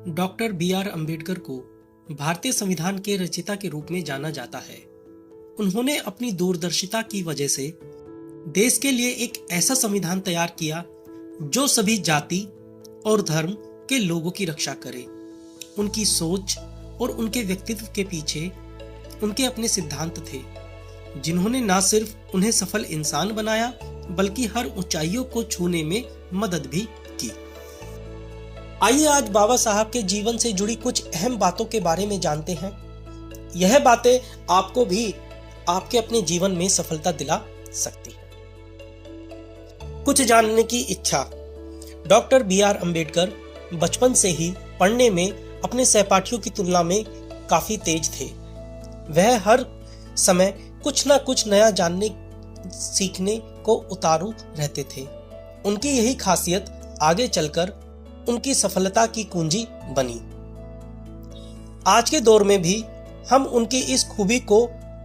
Doctor B R. Ambedkar को भारतीय संविधान के रचयिता के रूप में जाना जाता है। उन्होंने अपनी दूरदर्शिता की वजह से देश के लिए एक ऐसा संविधान तैयार किया जो सभी जाति और धर्म के लोगों की रक्षा करे। उनकी सोच और उनके व्यक्तित्व के पीछे उनके अपने सिद्धांत थे, जिन्होंने न सिर्फ उन्हें सफल इंसान बनाया बल्कि हर ऊंचाइयों को छूने में मदद भी की। आइए आज बाबा साहब के जीवन से जुड़ी कुछ अहम बातों के बारे में जानते हैं। यह बातें आपको भी आपके अपने जीवन में सफलता दिला सकती हैं। कुछ जानने की इच्छा। Doctor B R. अम्बेडकर बचपन से ही पढ़ने में अपने सहपाठियों की तुलना में काफी तेज थे। वह हर समय कुछ ना कुछ नया जानने सीखने को उतारू रहते थे। उनकी यही खासियत आगे चलकर उनकी सफलता की कुंजी बनी। आज के दौर में भी हम उनकी इस खूबी को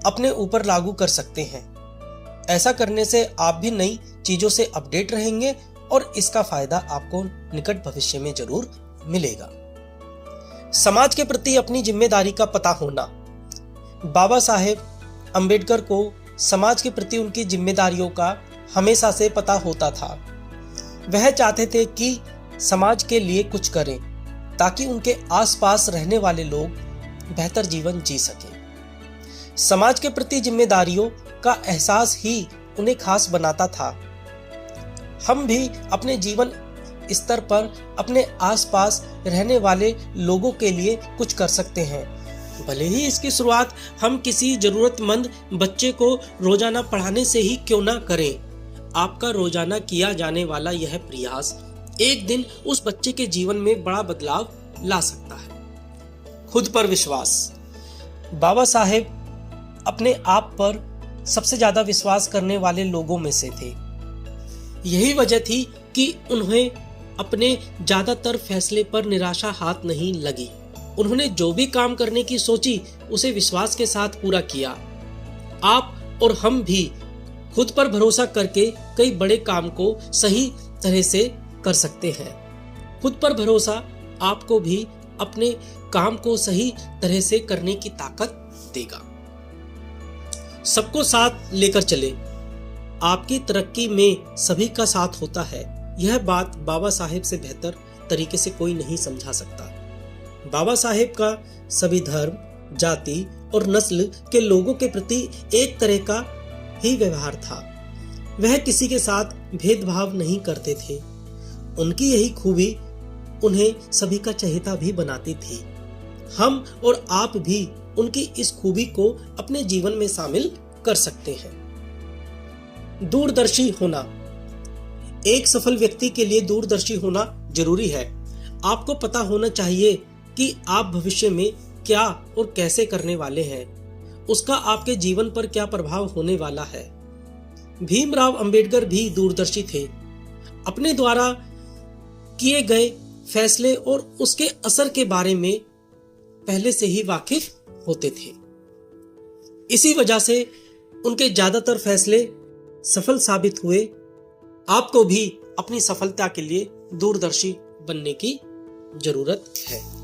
अपने ऊपर लागू कर सकते हैं। ऐसा करने से आप भी नई चीजों से अपडेट रहेंगे और इसका फायदा आपको निकट भविष्य में जरूर मिलेगा। समाज के प्रति अपनी जिम्मेदारी का पता होना। बाबा साहेब अम्बेडकर को समाज के प्रति उनकी जिम्मेदारियों का हमेशा से पता होता था। वह चाहते थे कि समाज के लिए कुछ करें ताकि उनके आसपास रहने वाले लोग बेहतर जीवन जी सकें। समाज के प्रति जिम्मेदारियों का एहसास ही उन्हें खास बनाता था। हम भी अपने जीवन स्तर पर अपने आसपास रहने वाले लोगों के लिए कुछ कर सकते हैं। भले ही इसकी शुरुआत हम किसी जरूरतमंद बच्चे को रोजाना पढ़ाने से ही क्यों ना करें। आपका रोजाना किया जाने वाला यह प्रयास एक दिन उस बच्चे के जीवन में बड़ा बदलाव ला सकता है। खुद पर विश्वास। बाबा साहेब अपने आप पर सबसे ज्यादा विश्वास करने वाले लोगों में से थे। यही वजह थी कि उन्हें अपने ज्यादातर फैसले पर निराशा हाथ नहीं लगी। उन्होंने जो भी काम करने की सोची उसे विश्वास के साथ पूरा किया। आप और हम भी खुद पर भरोसा करके कई बड़े काम को सही तरह से कर सकते हैं। खुद पर भरोसा आपको भी अपने काम को सही तरह से करने की ताकत देगा। सबको साथ लेकर चले। आपकी तरक्की में सभी का साथ होता है। यह बात बाबा साहेब से बेहतर तरीके से कोई नहीं समझा सकता। बाबा साहेब का सभी धर्म, जाति और नस्ल के लोगों के प्रति एक तरह का ही व्यवहार था। वह किसी के साथ भेदभाव नहीं करते थे। उनकी यही खूबी उन्हें सभी का चहेता भी बनाती थी। हम और आप भी उनकी इस खूबी को अपने जीवन में शामिल कर सकते हैं। दूरदर्शी होना। एक सफल व्यक्ति के लिए दूरदर्शी होना जरूरी है। आपको पता होना चाहिए कि आप भविष्य में क्या और कैसे करने वाले हैं, उसका आपके जीवन पर क्या प्रभाव होने वाला है। भीमराव अंबेडकर भी दूरदर्शी थे। अपने द्वारा किए गए फैसले और उसके असर के बारे में पहले से ही वाकिफ होते थे। इसी वजह से उनके ज्यादातर फैसले सफल साबित हुए। आपको भी अपनी सफलता के लिए दूरदर्शी बनने की जरूरत है।